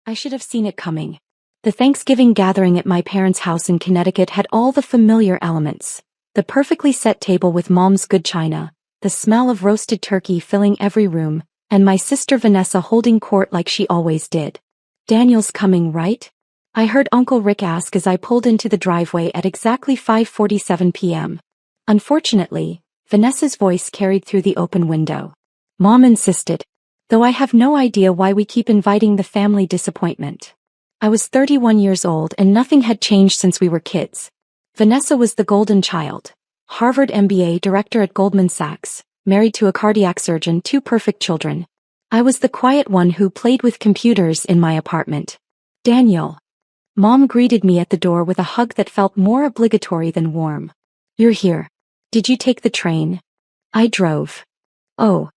I should have seen it coming. The Thanksgiving gathering at my parents' house in Connecticut had all the familiar elements. The perfectly set table with Mom's good china, the smell of roasted turkey filling every room, and my sister Vanessa holding court like she always did. "Daniel's coming, right?" I heard Uncle Rick ask as I pulled into the driveway at exactly 5:47 p.m. Unfortunately, Vanessa's voice carried through the open window. Mom insisted, though I have no idea why we keep inviting the family disappointment. I was 31 years old and nothing had changed since we were kids. Vanessa was the golden child. Harvard MBA director at Goldman Sachs, married to a cardiac surgeon, 2 perfect children. I was the quiet one who played with computers in my apartment. "Daniel." Mom greeted me at the door with a hug that felt more obligatory than warm. "You're here. Did you take the train?" "I drove." "Oh."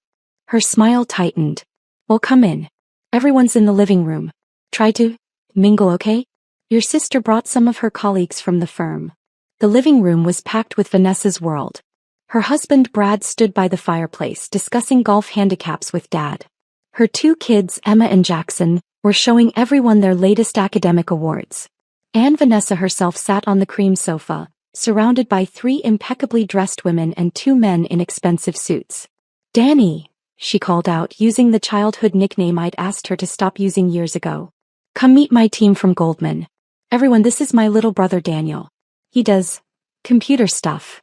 Her smile tightened. "Well, come in. Everyone's in the living room. Try to mingle, okay? Your sister brought some of her colleagues from the firm." The living room was packed with Vanessa's world. Her husband Brad stood by the fireplace discussing golf handicaps with Dad. Her 2 kids, Emma and Jackson, were showing everyone their latest academic awards. And Vanessa herself sat on the cream sofa, surrounded by 3 impeccably dressed women and 2 men in expensive suits. "Danny," she called out, using the childhood nickname I'd asked her to stop using years ago. "Come meet my team from Goldman. Everyone, this is my little brother Daniel. He does computer stuff."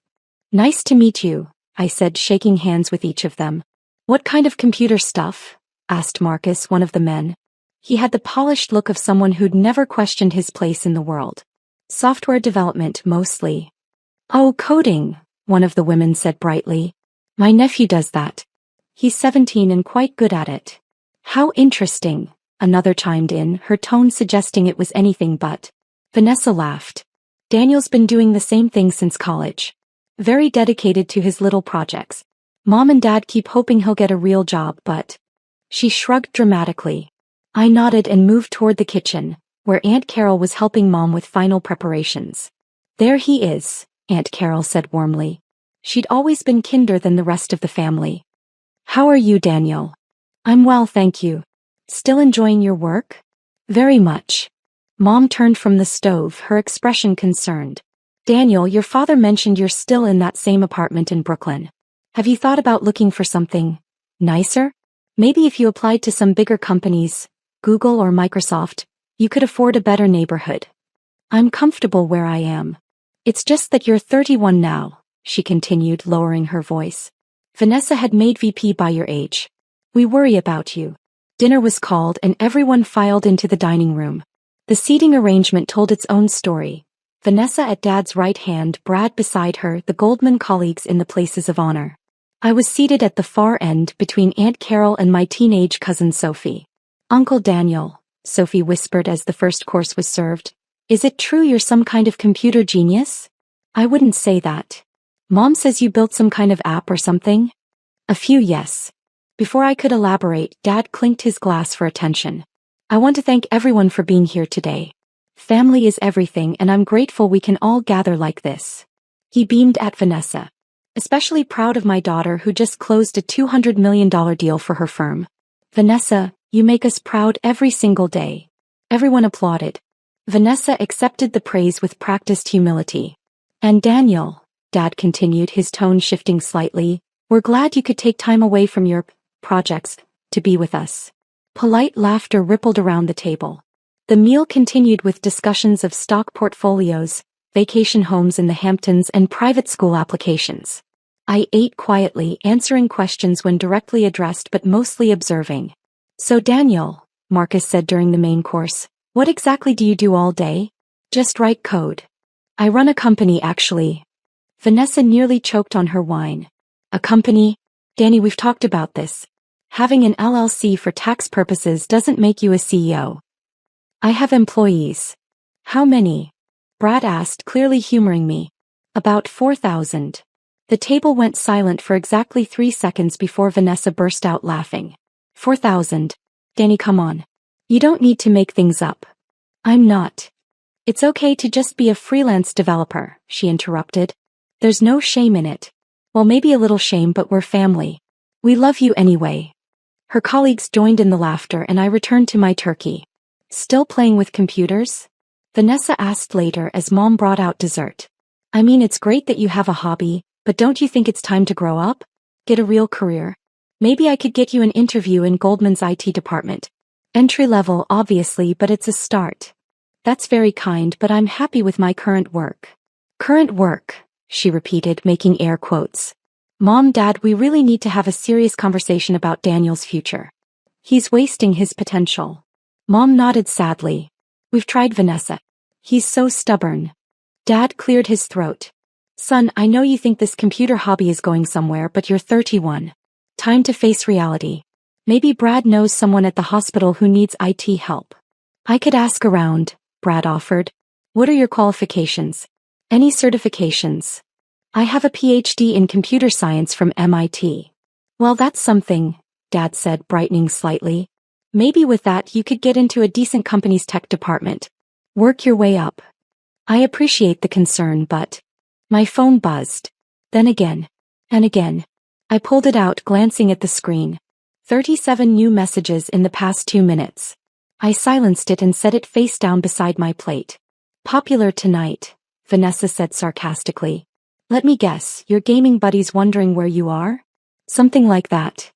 "Nice to meet you," I said, shaking hands with each of them. "What kind of computer stuff?" asked Marcus, one of the men. He had the polished look of someone who'd never questioned his place in the world. "Software development, mostly." "Oh, coding," one of the women said brightly. "My nephew does that. He's 17 and quite good at it." "How interesting," another chimed in, her tone suggesting it was anything but. Vanessa laughed. "Daniel's been doing the same thing since college. Very dedicated to his little projects. Mom and Dad keep hoping he'll get a real job, but..." She shrugged dramatically. I nodded and moved toward the kitchen, where Aunt Carol was helping Mom with final preparations. "There he is," Aunt Carol said warmly. She'd always been kinder than the rest of the family. "How are you, Daniel?" "I'm well, thank you. Still enjoying your work?" "Very much." Mom turned from the stove, her expression concerned. "Daniel, your father mentioned you're still in that same apartment in Brooklyn. Have you thought about looking for something nicer? Maybe if you applied to some bigger companies, Google or Microsoft, you could afford a better neighborhood." "I'm comfortable where I am. It's just that you're 31 now," she continued, lowering her voice. "Vanessa had made VP by your age. We worry about you." Dinner was called and everyone filed into the dining room. The seating arrangement told its own story. Vanessa at Dad's right hand, Brad beside her, the Goldman colleagues in the places of honor. I was seated at the far end between Aunt Carol and my teenage cousin Sophie. "Uncle Daniel," Sophie whispered as the first course was served, "is it true you're some kind of computer genius?" "I wouldn't say that. Mom says you built some kind of app or something?" "A few, yes." Before I could elaborate, Dad clinked his glass for attention. "I want to thank everyone for being here today. Family is everything and I'm grateful we can all gather like this." He beamed at Vanessa. "Especially proud of my daughter who just closed a $200 million deal for her firm. Vanessa, you make us proud every single day." Everyone applauded. Vanessa accepted the praise with practiced humility. "And Daniel," Dad continued, his tone shifting slightly, "we're glad you could take time away from your projects to be with us." Polite laughter rippled around the table. The meal continued with discussions of stock portfolios, vacation homes in the Hamptons, and private school applications. I ate quietly, answering questions when directly addressed but mostly observing. "So Daniel," Marcus said during the main course, "what exactly do you do all day?" "Just write code. I run a company, actually." Vanessa nearly choked on her wine. "A company? Danny, we've talked about this. Having an LLC for tax purposes doesn't make you a CEO." "I have employees." "How many?" Brad asked, clearly humoring me. "About 4,000. The table went silent for exactly 3 seconds before Vanessa burst out laughing. 4,000. "Danny, come on. You don't need to make things up." "I'm not. It's okay to just be a freelance developer," she interrupted. "There's no shame in it." "Well, maybe a little shame, but we're family. We love you anyway." Her colleagues joined in the laughter and I returned to my turkey. Still playing with computers? Vanessa asked later as Mom brought out dessert. I mean, it's great that you have a hobby, but don't you think it's time to grow up? Get a real career? Maybe I could get you an interview in Goldman's IT department. Entry level, obviously, but it's a start. That's very kind, but I'm happy with my current work. Current work, she repeated, making air quotes. Mom, Dad, we really need to have a serious conversation about Daniel's future. He's wasting his potential. Mom nodded sadly. We've tried, Vanessa. He's so stubborn. Dad cleared his throat. Son, I know you think this computer hobby is going somewhere, but you're 31. Time to face reality. Maybe Brad knows someone at the hospital who needs IT help. I could ask around, Brad offered. What are your qualifications? Any certifications? I have a PhD in computer science from MIT. Well, that's something, Dad said, brightening slightly. Maybe with that you could get into a decent company's tech department. Work your way up. I appreciate the concern, but... My phone buzzed. Then again. And again. I pulled it out, glancing at the screen. 37 new messages in the past 2 minutes. I silenced it and set it face down beside my plate. Popular tonight, Vanessa said sarcastically. Let me guess, your gaming buddy's wondering where you are? Something like that.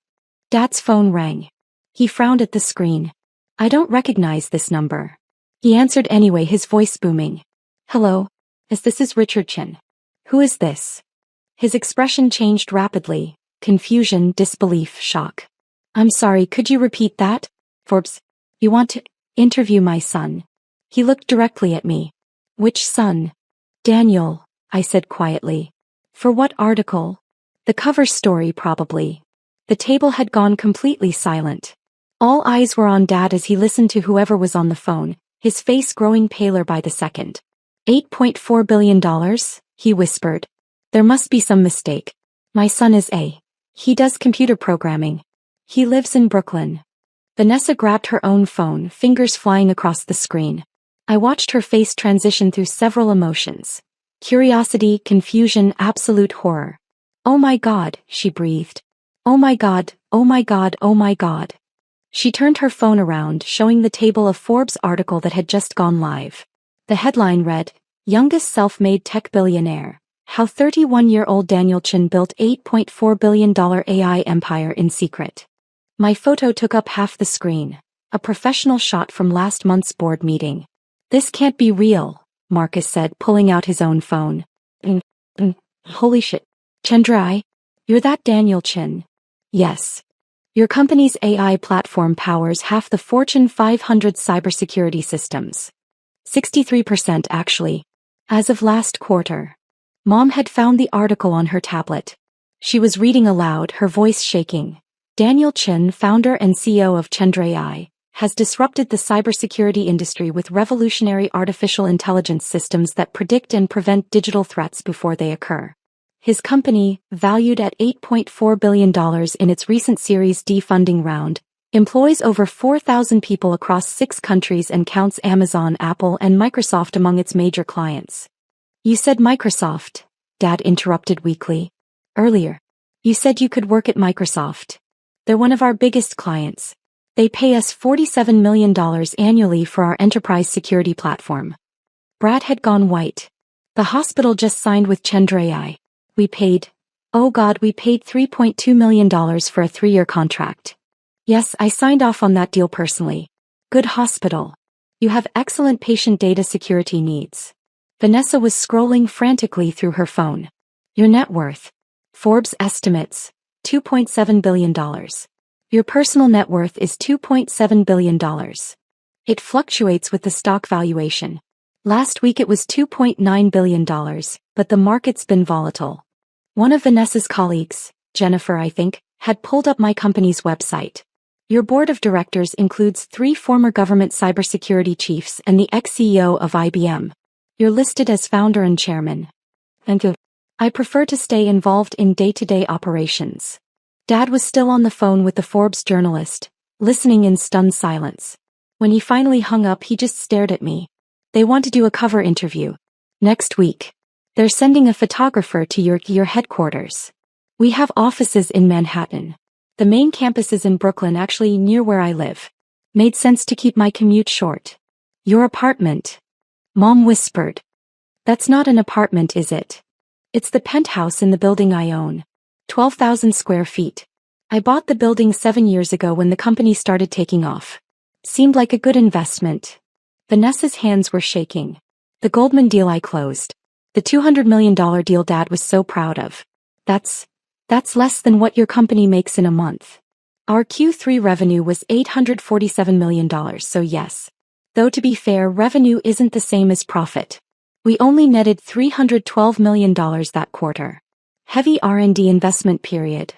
Dad's phone rang. He frowned at the screen. I don't recognize this number. He answered anyway, his voice booming. Hello? This is Richard Chin. Who is this? His expression changed rapidly. Confusion, disbelief, shock. I'm sorry, could you repeat that? Forbes, you want to interview my son? He looked directly at me. Which son? Daniel, I said quietly. For what article? The cover story, probably. The table had gone completely silent. All eyes were on Dad as he listened to whoever was on the phone, his face growing paler by the second. $8.4 billion, he whispered. There must be some mistake. My son is he does computer programming. He lives in Brooklyn. Vanessa grabbed her own phone, fingers flying across the screen. I watched her face transition through several emotions. Curiosity, confusion, absolute horror. Oh my God, she breathed. Oh my God, oh my God, oh my God. She turned her phone around, showing the table of Forbes article that had just gone live. The headline read, Youngest Self-Made Tech Billionaire, How 31-Year-Old Daniel Chin Built $8.4 billion AI Empire in Secret. My photo took up half the screen, a professional shot from last month's board meeting. This can't be real, Marcus said, pulling out his own phone. Holy shit. Chandra, you're that Daniel Chin? Yes. Your company's AI platform powers half the Fortune 500 cybersecurity systems. 63% actually. As of last quarter. Mom had found the article on her tablet. She was reading aloud, her voice shaking. Daniel Chin, founder and CEO of Chandra AI, has disrupted the cybersecurity industry with revolutionary artificial intelligence systems that predict and prevent digital threats before they occur. His company, valued at $8.4 billion in its recent Series D funding round, employs over 4,000 people across 6 countries and counts Amazon, Apple, and Microsoft among its major clients. You said Microsoft, Dad interrupted weakly. Earlier. You said you could work at Microsoft. They're one of our biggest clients. They pay us $47 million annually for our enterprise security platform. Brad had gone white. The hospital just signed with Chandra AI. We paid $3.2 million for a 3-year contract. Yes, I signed off on that deal personally. Good hospital. You have excellent patient data security needs. Vanessa was scrolling frantically through her phone. Your net worth. Forbes estimates, $2.7 billion. Your personal net worth is $2.7 billion. It fluctuates with the stock valuation. Last week it was $2.9 billion, but the market's been volatile. One of Vanessa's colleagues, Jennifer I think, had pulled up my company's website. Your board of directors includes 3 former government cybersecurity chiefs and the ex-CEO of IBM. You're listed as founder and chairman. Thank you. I prefer to stay involved in day-to-day operations. Dad was still on the phone with the Forbes journalist, listening in stunned silence. When he finally hung up, he just stared at me. They want to do a cover interview. Next week. They're sending a photographer to your headquarters. We have offices in Manhattan. The main campus is in Brooklyn, actually near where I live. Made sense to keep my commute short. Your apartment. Mom whispered. That's not an apartment, is it? It's the penthouse in the building I own. 12,000 square feet. I bought the building 7 years ago when the company started taking off. Seemed like a good investment. Vanessa's hands were shaking. The Goldman deal I closed. The $200 million deal Dad was so proud of. That's less than what your company makes in a month. Our Q3 revenue was $847 million, so yes. Though to be fair, revenue isn't the same as profit. We only netted $312 million that quarter. Heavy R&D investment period.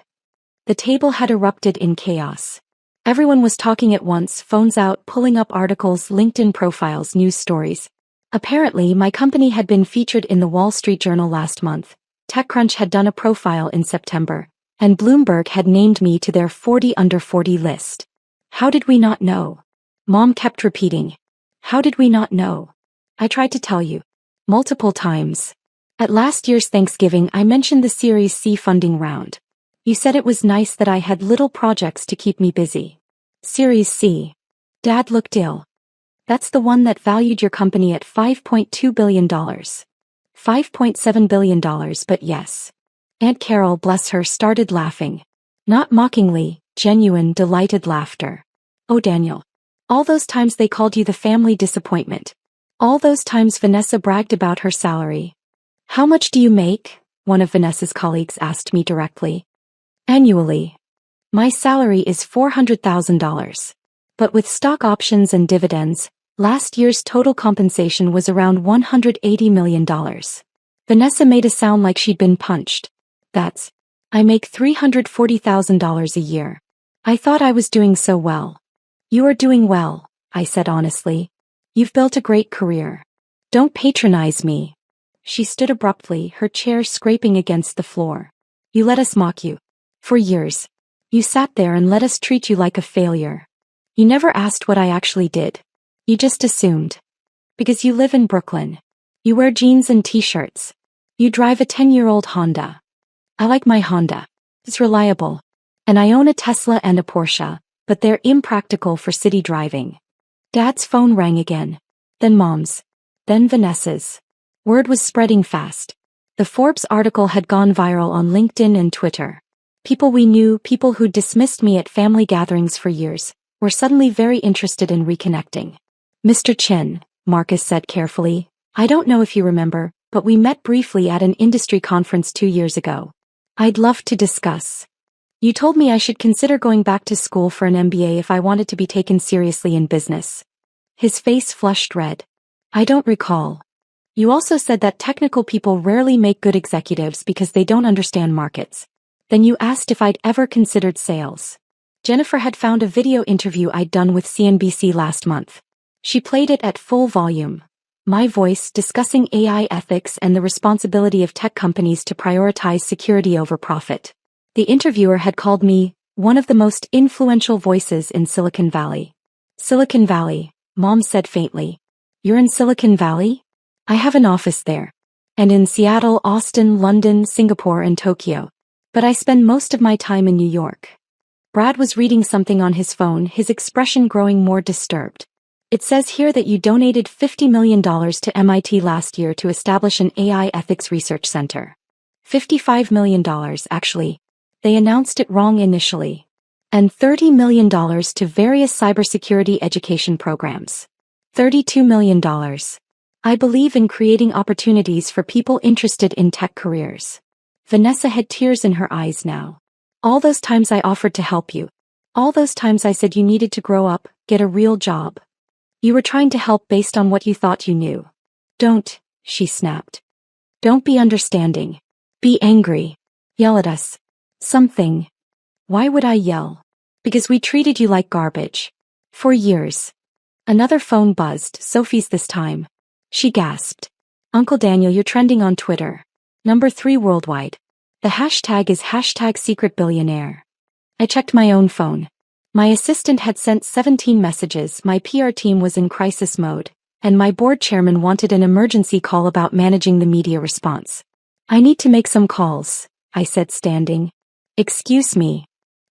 The table had erupted in chaos. Everyone was talking at once, phones out, pulling up articles, LinkedIn profiles, news stories. Apparently, my company had been featured in the Wall Street Journal last month. TechCrunch had done a profile in September, and Bloomberg had named me to their 40 under 40 list. How did we not know? Mom kept repeating. How did we not know? I tried to tell you. Multiple times. At last year's Thanksgiving, I mentioned the Series C funding round. You said it was nice that I had little projects to keep me busy. Series C. Dad looked ill. That's the one that valued your company at $5.2 billion. $5.7 billion, but yes. Aunt Carol, bless her, started laughing. Not mockingly, genuine, delighted laughter. Oh, Daniel. All those times they called you the family disappointment. All those times Vanessa bragged about her salary. How much do you make? One of Vanessa's colleagues asked me directly. Annually. My salary is $400,000. But with stock options and dividends, last year's total compensation was around $180 million. Vanessa made a sound like she'd been punched. I make $340,000 a year. I thought I was doing so well. You are doing well, I said honestly. You've built a great career. Don't patronize me. She stood abruptly, her chair scraping against the floor. You let us mock you. For years. You sat there and let us treat you like a failure. You never asked what I actually did. You just assumed. Because you live in Brooklyn. You wear jeans and t-shirts. You drive a 10-year-old Honda. I like my Honda. It's reliable. And I own a Tesla and a Porsche, but they're impractical for city driving. Dad's phone rang again. Then Mom's. Then Vanessa's. Word was spreading fast. The Forbes article had gone viral on LinkedIn and Twitter. People we knew, people who'd dismissed me at family gatherings for years, were suddenly very interested in reconnecting. Mr. Chin, Marcus said carefully, I don't know if you remember, but we met briefly at an industry conference 2 years ago. I'd love to discuss. You told me I should consider going back to school for an MBA if I wanted to be taken seriously in business. His face flushed red. I don't recall. You also said that technical people rarely make good executives because they don't understand markets. Then you asked if I'd ever considered sales. Jennifer had found a video interview I'd done with CNBC last month. She played it at full volume. My voice discussing AI ethics and the responsibility of tech companies to prioritize security over profit. The interviewer had called me one of the most influential voices in Silicon Valley. Silicon Valley, Mom said faintly. You're in Silicon Valley? I have an office there. And in Seattle, Austin, London, Singapore, and Tokyo. But I spend most of my time in New York. Brad was reading something on his phone, his expression growing more disturbed. It says here that you donated $50 million to MIT last year to establish an AI ethics research center. $55 million, actually. They announced it wrong initially. And $30 million to various cybersecurity education programs. $32 million. I believe in creating opportunities for people interested in tech careers. Vanessa had tears in her eyes now. All those times I offered to help you. All those times I said you needed to grow up, get a real job. You were trying to help based on what you thought you knew. Don't, she snapped. Don't be understanding. Be angry. Yell at us. Something. Why would I yell? Because we treated you like garbage. For years. Another phone buzzed, Sophie's this time. She gasped. Uncle Daniel, you're trending on Twitter. #3 worldwide. The hashtag is #secretbillionaire. I checked my own phone. My assistant had sent 17 messages, my PR team was in crisis mode, and my board chairman wanted an emergency call about managing the media response. I need to make some calls, I said standing. Excuse me.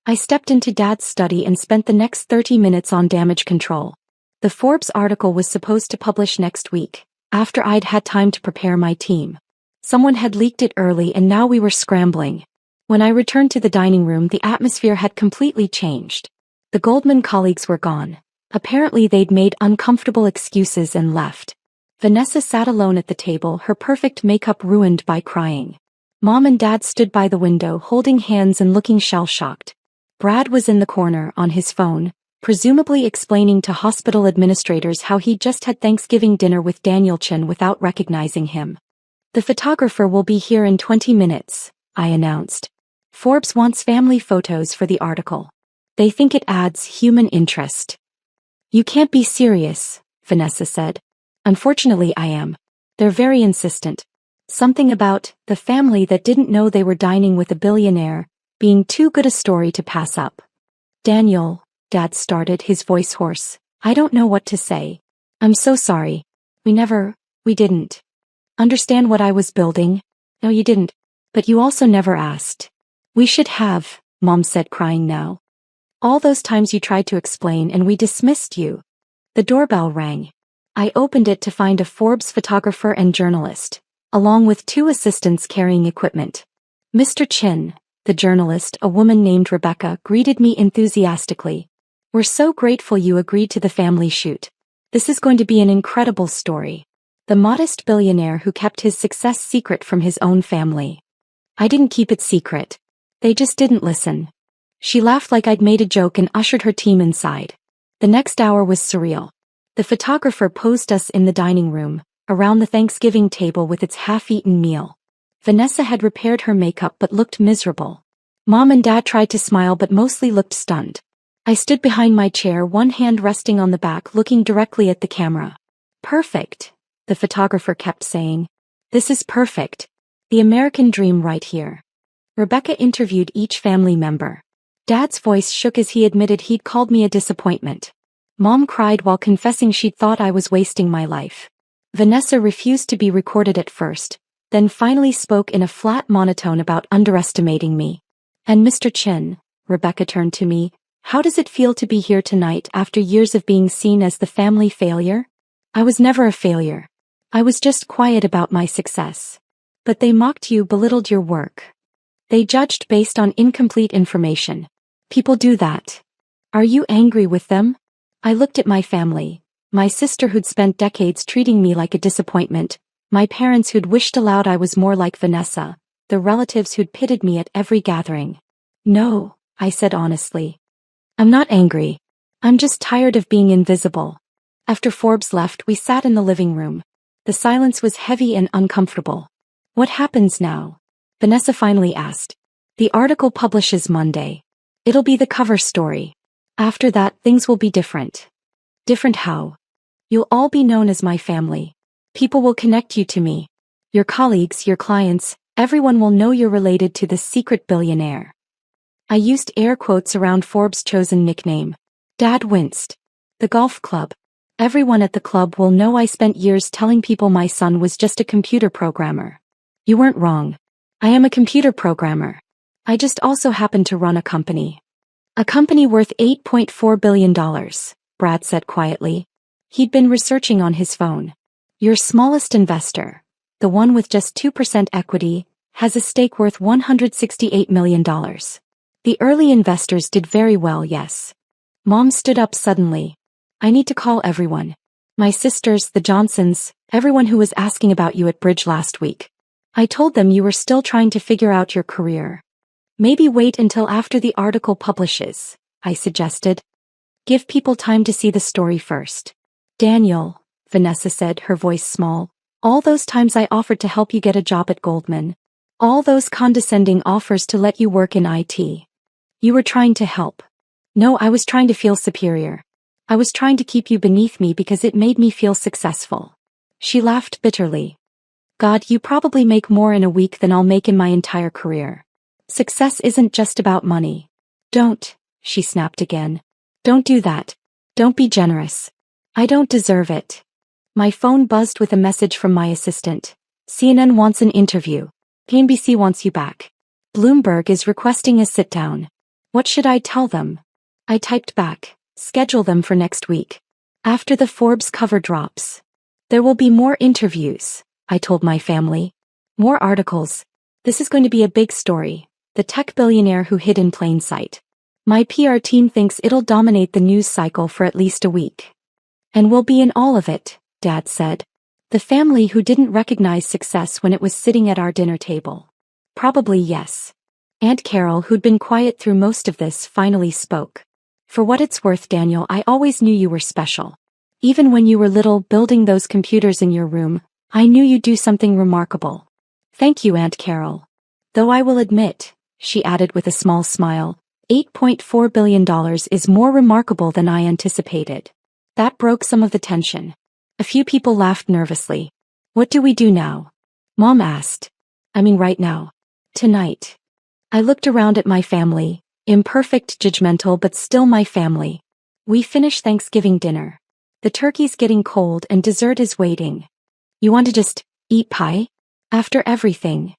I stepped into Dad's study and spent the next 30 minutes on damage control. The Forbes article was supposed to publish next week, after I'd had time to prepare my team. Someone had leaked it early and now we were scrambling. When I returned to the dining room, the atmosphere had completely changed. The Goldman colleagues were gone. Apparently they'd made uncomfortable excuses and left. Vanessa sat alone at the table, her perfect makeup ruined by crying. Mom and Dad stood by the window holding hands and looking shell-shocked. Brad was in the corner on his phone, presumably explaining to hospital administrators how he'd just had Thanksgiving dinner with Daniel Chin without recognizing him. The photographer will be here in 20 minutes, I announced. Forbes wants family photos for the article. They think it adds human interest. You can't be serious, Vanessa said. Unfortunately I am. They're very insistent. Something about the family that didn't know they were dining with a billionaire being too good a story to pass up. Daniel, Dad started, his voice hoarse. I don't know what to say. I'm so sorry. We didn't understand what I was building. No, you didn't. But you also never asked. We should have, Mom said, crying now. All those times you tried to explain and we dismissed you. The doorbell rang. I opened it to find a Forbes photographer and journalist, along with 2 assistants carrying equipment. Mr. Chin, the journalist, a woman named Rebecca, greeted me enthusiastically. We're so grateful you agreed to the family shoot. This is going to be an incredible story. The modest billionaire who kept his success secret from his own family. I didn't keep it secret. They just didn't listen. She laughed like I'd made a joke and ushered her team inside. The next hour was surreal. The photographer posed us in the dining room, around the Thanksgiving table with its half-eaten meal. Vanessa had repaired her makeup but looked miserable. Mom and Dad tried to smile but mostly looked stunned. I stood behind my chair, one hand resting on the back, looking directly at the camera. Perfect, the photographer kept saying. This is perfect. The American dream right here. Rebecca interviewed each family member. Dad's voice shook as he admitted he'd called me a disappointment. Mom cried while confessing she'd thought I was wasting my life. Vanessa refused to be recorded at first, then finally spoke in a flat monotone about underestimating me. And Mr. Chin, Rebecca turned to me, how does it feel to be here tonight after years of being seen as the family failure? I was never a failure. I was just quiet about my success. But they mocked you, belittled your work. They judged based on incomplete information. People do that. Are you angry with them? I looked at my family, my sister who'd spent decades treating me like a disappointment, my parents who'd wished aloud I was more like Vanessa, the relatives who'd pitted me at every gathering. No, I said honestly. I'm not angry. I'm just tired of being invisible. After Forbes left, we sat in the living room. The silence was heavy and uncomfortable. What happens now? Vanessa finally asked. The article publishes Monday. It'll be the cover story. After that, things will be different. Different how? You'll all be known as my family. People will connect you to me. Your colleagues, your clients, everyone will know you're related to the secret billionaire. I used air quotes around Forbes' chosen nickname. Dad winced. The golf club. Everyone at the club will know I spent years telling people my son was just a computer programmer. You weren't wrong. I am a computer programmer. I just also happen to run a company. A company worth $8.4 billion, Brad said quietly. He'd been researching on his phone. Your smallest investor, the one with just 2% equity, has a stake worth $168 million. The early investors did very well, yes. Mom stood up suddenly. I need to call everyone. My sisters, the Johnsons, everyone who was asking about you at Bridge last week. I told them you were still trying to figure out your career. Maybe wait until after the article publishes, I suggested. Give people time to see the story first. Daniel, Vanessa said, her voice small, all those times I offered to help you get a job at Goldman. All those condescending offers to let you work in IT. You were trying to help. No, I was trying to feel superior. I was trying to keep you beneath me because it made me feel successful. She laughed bitterly. God, you probably make more in a week than I'll make in my entire career. Success isn't just about money. Don't, she snapped again. Don't do that. Don't be generous. I don't deserve it. My phone buzzed with a message from my assistant. CNN wants an interview. NBC wants you back. Bloomberg is requesting a sit-down. What should I tell them? I typed back, schedule them for next week. After the Forbes cover drops. There will be more interviews, I told my family. More articles. This is going to be a big story. The tech billionaire who hid in plain sight. My PR team thinks it'll dominate the news cycle for at least a week. And we'll be in all of it, Dad said. The family who didn't recognize success when it was sitting at our dinner table. Probably yes. Aunt Carol, who'd been quiet through most of this, finally spoke. For what it's worth, Daniel, I always knew you were special. Even when you were little building those computers in your room, I knew you'd do something remarkable. Thank you, Aunt Carol. Though I will admit, she added with a small smile, $8.4 billion is more remarkable than I anticipated. That broke some of the tension. A few people laughed nervously. What do we do now? Mom asked. I mean right now. Tonight. I looked around at my family, imperfect, judgmental, but still my family. We finished Thanksgiving dinner. The turkey's getting cold and dessert is waiting. You want to just eat pie? After everything?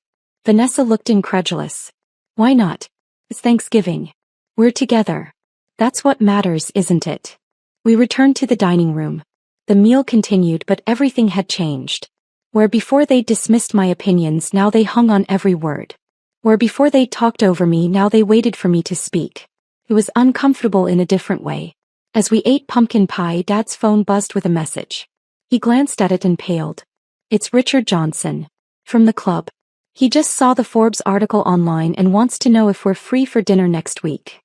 Vanessa looked incredulous. Why not? It's Thanksgiving. We're together. That's what matters, isn't it? We returned to the dining room. The meal continued, but everything had changed. Where before they dismissed my opinions, now they hung on every word. Where before they talked over me, now they waited for me to speak. It was uncomfortable in a different way. As we ate pumpkin pie, Dad's phone buzzed with a message. He glanced at it and paled. It's Richard Johnson. From the club. He just saw the Forbes article online and wants to know if we're free for dinner next week.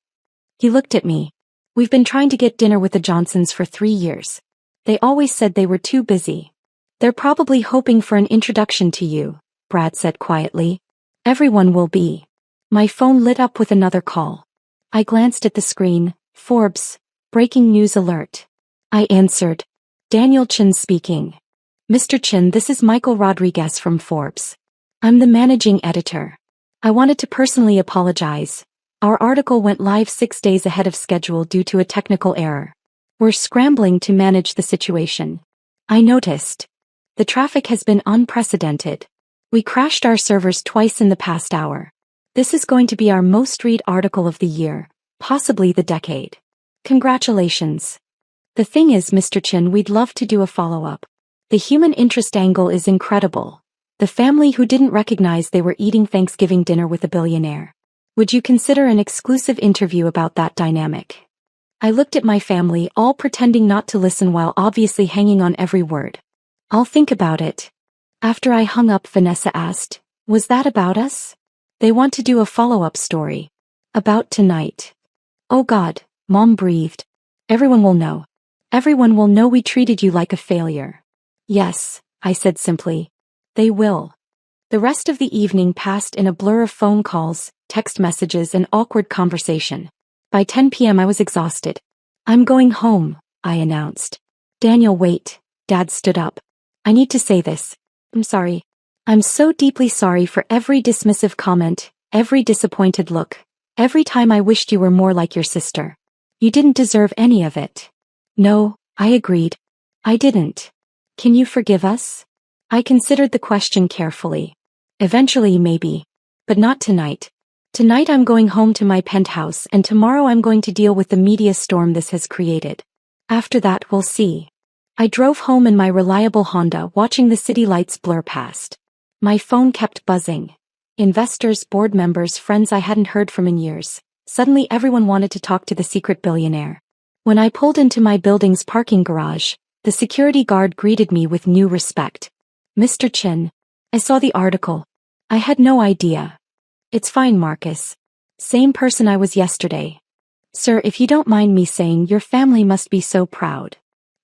He looked at me. We've been trying to get dinner with the Johnsons for 3 years. They always said they were too busy. They're probably hoping for an introduction to you, Brad said quietly. Everyone will be. My phone lit up with another call. I glanced at the screen. Forbes. Breaking news alert. I answered. Daniel Chin speaking. Mr. Chin, this is Michael Rodriguez from Forbes. I'm the managing editor. I wanted to personally apologize. Our article went live 6 days ahead of schedule due to a technical error. We're scrambling to manage the situation. I noticed. The traffic has been unprecedented. We crashed our servers twice in the past hour. This is going to be our most read article of the year, possibly the decade. Congratulations. The thing is, Mr. Chin, we'd love to do a follow-up. The human interest angle is incredible. The family who didn't recognize they were eating Thanksgiving dinner with a billionaire. Would you consider an exclusive interview about that dynamic? I looked at my family, all pretending not to listen while obviously hanging on every word. I'll think about it. After I hung up, Vanessa asked, was that about us? They want to do a follow-up story. About tonight. Oh God, Mom breathed. Everyone will know. Everyone will know we treated you like a failure. Yes, I said simply. They will. The rest of the evening passed in a blur of phone calls, text messages, and awkward conversation. By 10 p.m. I was exhausted. I'm going home, I announced. Daniel, wait. Dad stood up. I need to say this. I'm sorry. I'm so deeply sorry for every dismissive comment, every disappointed look, every time I wished you were more like your sister. You didn't deserve any of it. No, I agreed. I didn't. Can you forgive us? I considered the question carefully. Eventually, maybe. But not tonight. Tonight I'm going home to my penthouse, and tomorrow I'm going to deal with the media storm this has created. After that, we'll see. I drove home in my reliable Honda, watching the city lights blur past. My phone kept buzzing. Investors, board members, friends I hadn't heard from in years. Suddenly everyone wanted to talk to the secret billionaire. When I pulled into my building's parking garage, the security guard greeted me with new respect. Mr. Chin. I saw the article. I had no idea. It's fine, Marcus. Same person I was yesterday. Sir, if you don't mind me saying, your family must be so proud.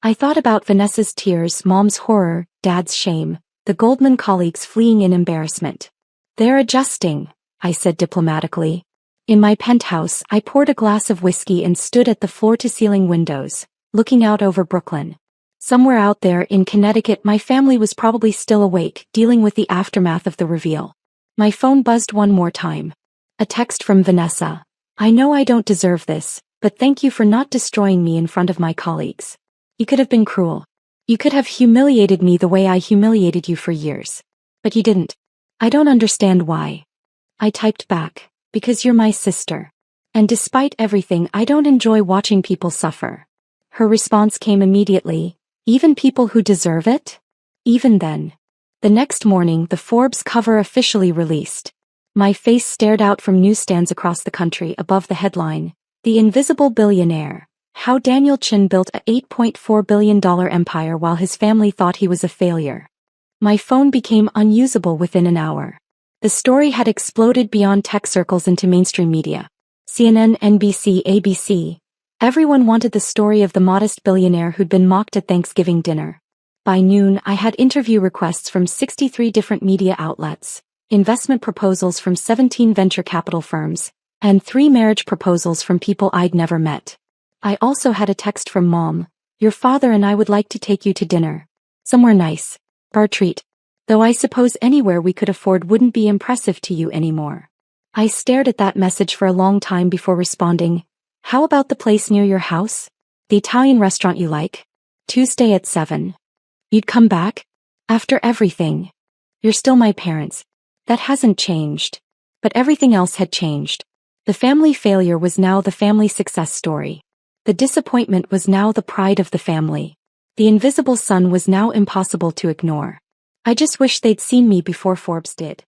I thought about Vanessa's tears, Mom's horror, Dad's shame, the Goldman colleagues fleeing in embarrassment. They're adjusting, I said diplomatically. In my penthouse, I poured a glass of whiskey and stood at the floor-to-ceiling windows, looking out over Brooklyn. Somewhere out there in Connecticut, my family was probably still awake, dealing with the aftermath of the reveal. My phone buzzed one more time. A text from Vanessa. I know I don't deserve this, but thank you for not destroying me in front of my colleagues. You could have been cruel. You could have humiliated me the way I humiliated you for years. But you didn't. I don't understand why. I typed back, because you're my sister. And despite everything, I don't enjoy watching people suffer. Her response came immediately. Even people who deserve it? Even then. The next morning, the Forbes cover officially released. My face stared out from newsstands across the country above the headline, "The Invisible Billionaire. How Daniel Chin Built a $8.4 billion empire while his family thought he was a failure." My phone became unusable within an hour. The story had exploded beyond tech circles into mainstream media. CNN, NBC, ABC. Everyone wanted the story of the modest billionaire who'd been mocked at Thanksgiving dinner. By noon, I had interview requests from 63 different media outlets, investment proposals from 17 venture capital firms, and 3 marriage proposals from people I'd never met. I also had a text from Mom. "Your father and I would like to take you to dinner. Somewhere nice. Bar treat. Though I suppose anywhere we could afford wouldn't be impressive to you anymore." I stared at that message for a long time before responding. "How about the place near your house? The Italian restaurant you like? Tuesday at 7. You'd come back? After everything. You're still my parents. That hasn't changed." But everything else had changed. The family failure was now the family success story. The disappointment was now the pride of the family. The invisible son was now impossible to ignore. I just wish they'd seen me before Forbes did.